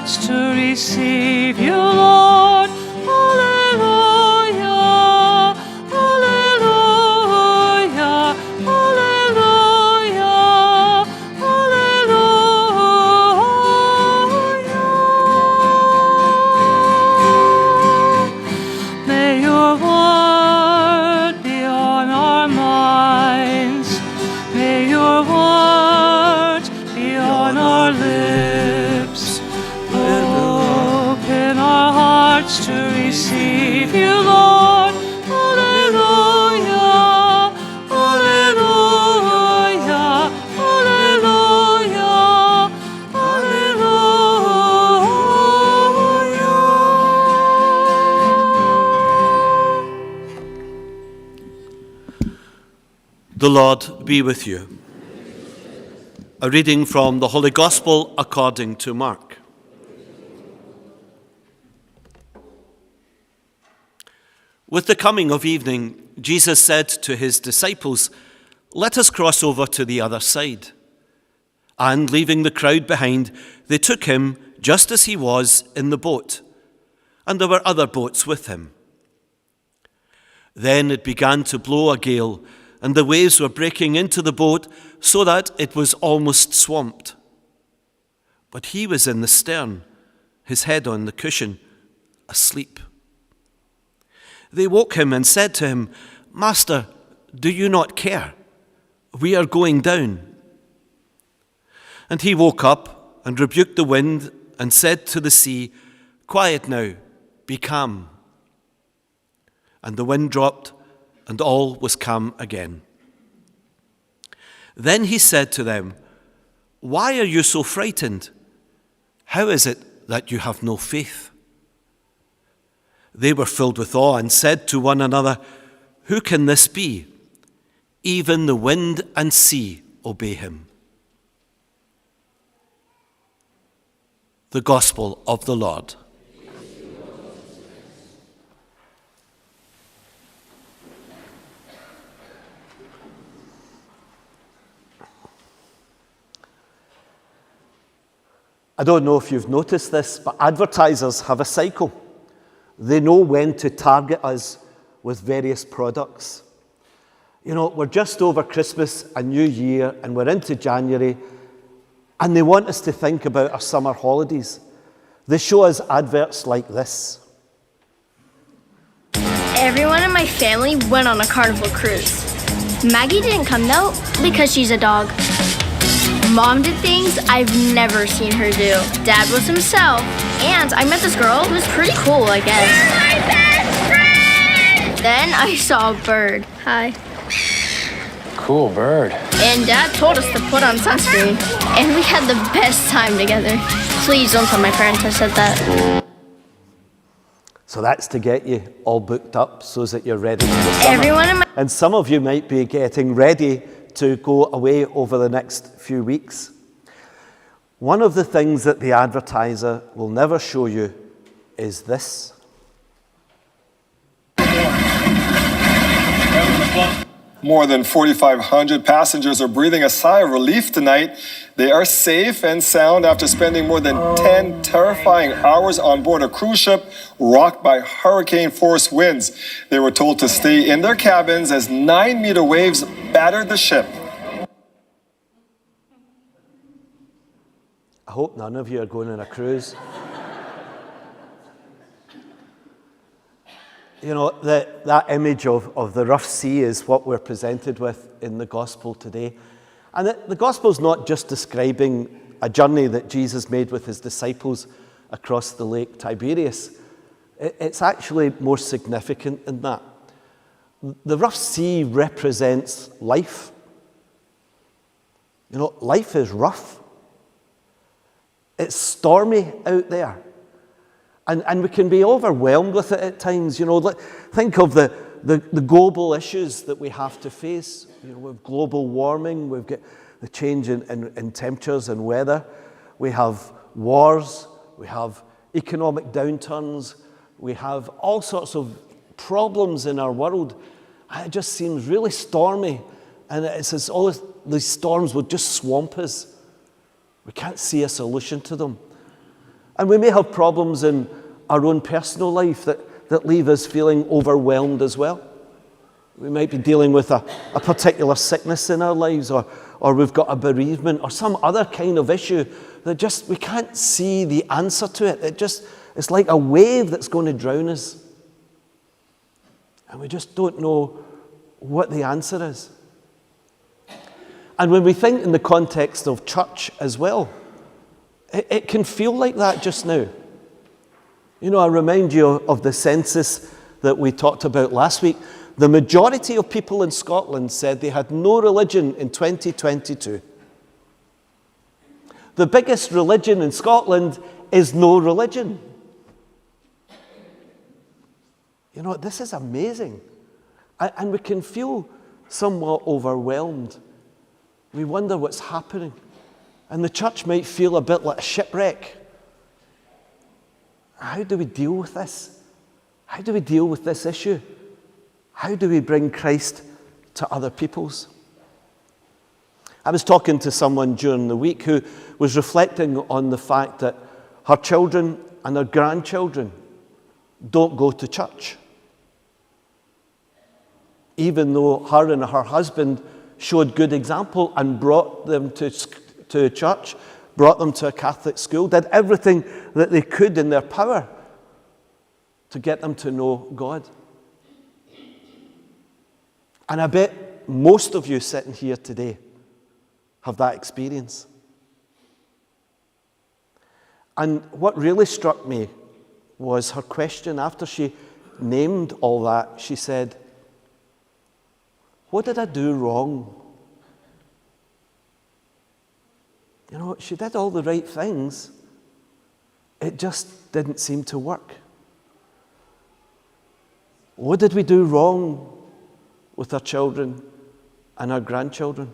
hearts to receive you, Lord. Hallelujah, hallelujah, hallelujah, hallelujah. May your word be on our minds. May your word be on our lips. Open our hearts to receive you, Lord. Hallelujah, hallelujah, hallelujah, hallelujah. The Lord be with you. A reading from the Holy Gospel according to Mark. With the coming of evening, Jesus said to his disciples, "Let us cross over to the other side." And leaving the crowd behind, they took him just as he was in the boat, and there were other boats with him. Then it began to blow a gale, and the waves were breaking into the boat so that it was almost swamped. But he was in the stern, his head on the cushion, asleep. They woke him and said to him, "Master, do you not care? We are going down." And he woke up and rebuked the wind and said to the sea, "Quiet now, be calm." And the wind dropped, and all was calm again. Then he said to them, "Why are you so frightened? How is it that you have no faith?" They were filled with awe and said to one another, "Who can this be? Even the wind and sea obey him." The Gospel of the Lord. I don't know if you've noticed this, but advertisers have a cycle. They know when to target us with various products. You know, we're just over Christmas and New Year, and we're into January, and they want us to think about our summer holidays. They show us adverts like this. Everyone in my family went on a Carnival cruise. Maggie didn't come though, because she's a dog. Mom did things I've never seen her do. Dad was himself, and I met this girl who was pretty cool, I guess. You're my best friend! Then I saw a bird. Hi. Cool bird. And Dad told us to put on sunscreen, and we had the best time together. Please don't tell my parents I said that. So that's to get you all booked up so that you're ready for the summer. And some of you might be getting ready to go away over the next few weeks. One of the things that the advertiser will never show you is this. More than 4,500 passengers are breathing a sigh of relief tonight. They are safe and sound after spending more than 10 terrifying hours on board a cruise ship rocked by hurricane-force winds. They were told to stay in their cabins as 9-meter waves battered the ship. I hope none of you are going on a cruise. You know, that image of the rough sea is what we're presented with in the gospel today. And the gospel's not just describing a journey that Jesus made with his disciples across the lake Tiberias. It's actually more significant than that. The rough sea represents life. You know, life is rough. It's stormy out there. And we can be overwhelmed with it at times. You know, think of the global issues that we have to face. You know, with global warming, we've got the change in temperatures and weather. We have wars, we have economic downturns, we have all sorts of problems in our world. It just seems really stormy. And it's as all these storms would just swamp us. We can't see a solution to them. And we may have problems in our own personal life that leave us feeling overwhelmed as well. We might be dealing with a particular sickness in our lives, or we've got a bereavement or some other kind of issue that just, we can't see the answer to it. It's like a wave that's going to drown us. And we just don't know what the answer is. And when we think in the context of church as well, it can feel like that just now. You know, I remind you of the census that we talked about last week. The majority of people in Scotland said they had no religion in 2022. The biggest religion in Scotland is no religion. You know, this is amazing. And we can feel somewhat overwhelmed. We wonder what's happening. And the church might feel a bit like a shipwreck. How do we deal with this? How do we deal with this issue? How do we bring Christ to other peoples? I was talking to someone during the week who was reflecting on the fact that her children and her grandchildren don't go to church. Even though her and her husband showed good example and brought them to church, brought them to a Catholic school, did everything that they could in their power to get them to know God. And I bet most of you sitting here today have that experience. And what really struck me was her question after she named all that. She said, "What did I do wrong?" You know, she did all the right things. It just didn't seem to work. What did we do wrong with our children and our grandchildren?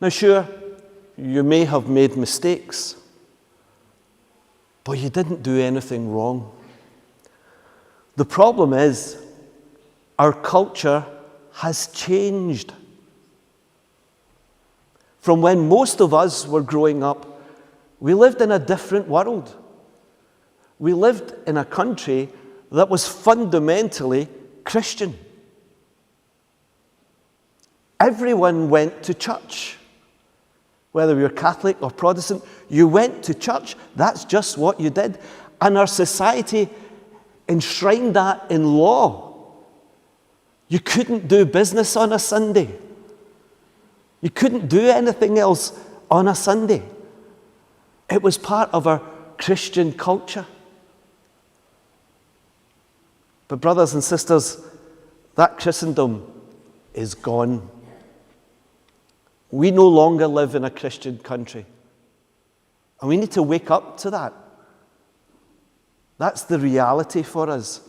Now, sure, you may have made mistakes, but you didn't do anything wrong. The problem is, our culture has changed. From when most of us were growing up, we lived in a different world. We lived in a country that was fundamentally Christian. Everyone went to church. Whether you were Catholic or Protestant, you went to church. That's just what you did. And our society enshrined that in law. You couldn't do business on a Sunday. You couldn't do anything else on a Sunday. It was part of our Christian culture. But brothers and sisters, that Christendom is gone. We no longer live in a Christian country. And we need to wake up to that. That's the reality for us.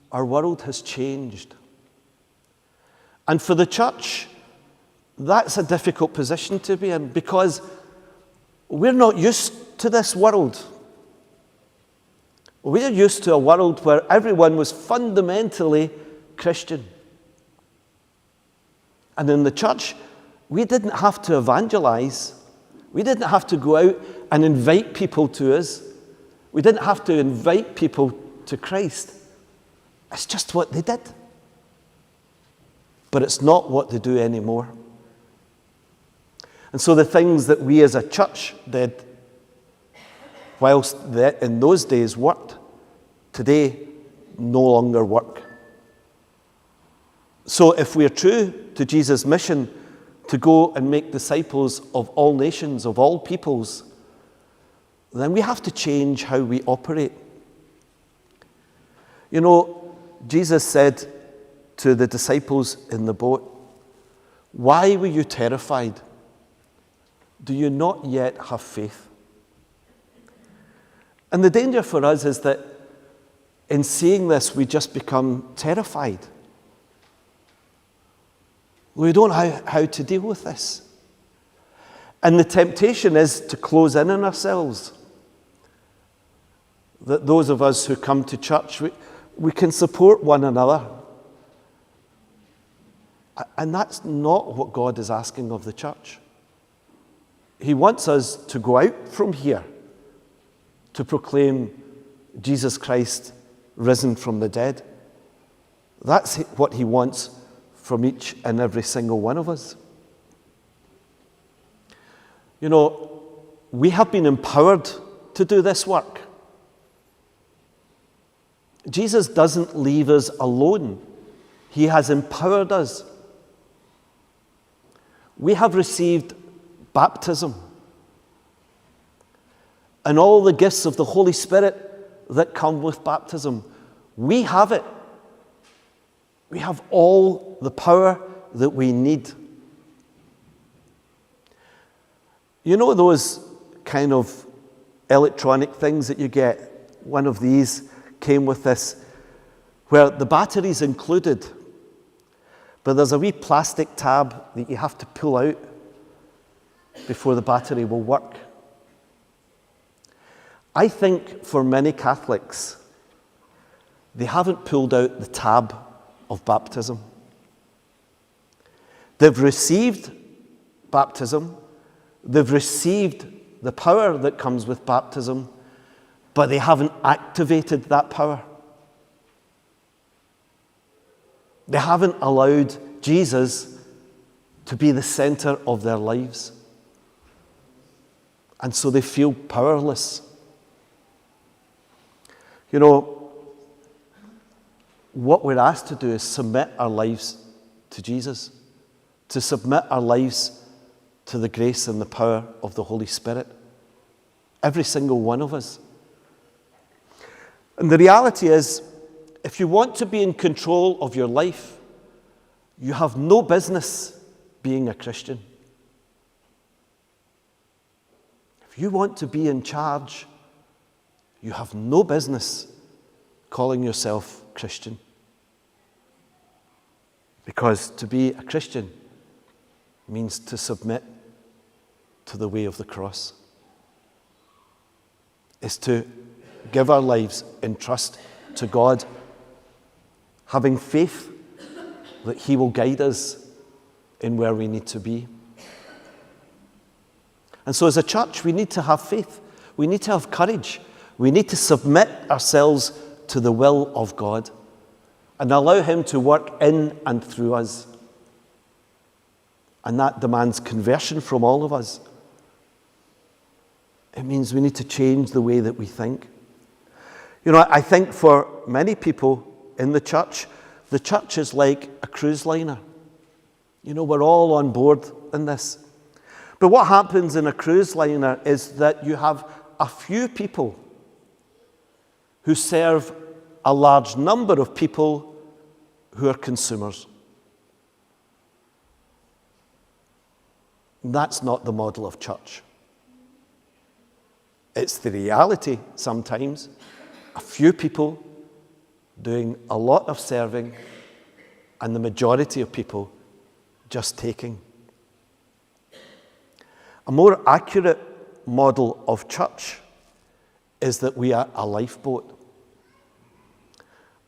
Our world has changed. And for the church, that's a difficult position to be in because we're not used to this world. We're used to a world where everyone was fundamentally Christian. And in the church, we didn't have to evangelize. We didn't have to go out and invite people to us. We didn't have to invite people to Christ. It's just what they did. But it's not what they do anymore. And so the things that we as a church did, whilst in those days worked, today no longer work. So if we're true to Jesus' mission to go and make disciples of all nations, of all peoples, then we have to change how we operate. You know, Jesus said to the disciples in the boat, "Why were you terrified? Do you not yet have faith?" And the danger for us is that in saying this, we just become terrified. We don't know how to deal with this. And the temptation is to close in on ourselves. That those of us who come to church, we can support one another. And that's not what God is asking of the church. He wants us to go out from here to proclaim Jesus Christ risen from the dead. That's what he wants from each and every single one of us. You know, we have been empowered to do this work. Jesus doesn't leave us alone. He has empowered us. We have received baptism and all the gifts of the Holy Spirit that come with baptism. We have it. We have all the power that we need. You know those kind of electronic things that you get? One of these came with this, where the battery's included, but there's a wee plastic tab that you have to pull out before the battery will work. I think for many Catholics, they haven't pulled out the tab of baptism. They've received baptism, they've received the power that comes with baptism, but they haven't activated that power. They haven't allowed Jesus to be the center of their lives. And so they feel powerless. You know, what we're asked to do is submit our lives to Jesus, to submit our lives to the grace and the power of the Holy Spirit. Every single one of us. And the reality is, if you want to be in control of your life, you have no business being a Christian. If you want to be in charge, you have no business calling yourself Christian. Because to be a Christian means to submit to the way of the cross. Is to give our lives in trust to God, having faith that he will guide us in where we need to be. And so as a church, we need to have faith. We need to have courage. We need to submit ourselves to the will of God and allow him to work in and through us. And that demands conversion from all of us. It means we need to change the way that we think. You know, I think for many people in the church is like a cruise liner. You know, we're all on board in this. But what happens in a cruise liner is that you have a few people who serve a large number of people who are consumers. That's not the model of church. It's the reality sometimes. A few people doing a lot of serving and the majority of people just taking. A more accurate model of church is that we are a lifeboat.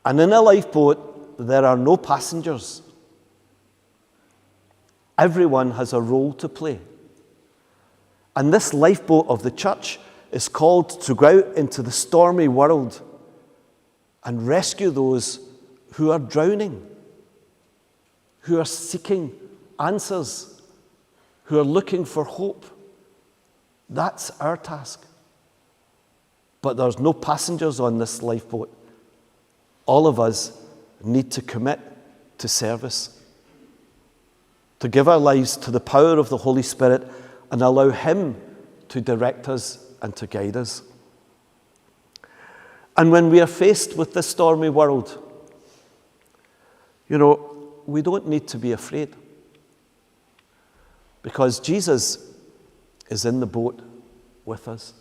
And in a lifeboat, there are no passengers. Everyone has a role to play. And this lifeboat of the church is called to go out into the stormy world and rescue those who are drowning, who are seeking answers, who are looking for hope. That's our task. But there's no passengers on this lifeboat. All of us need to commit to service, to give our lives to the power of the Holy Spirit and allow him to direct us and to guide us. And when we are faced with this stormy world, you know, we don't need to be afraid, because Jesus is in the boat with us.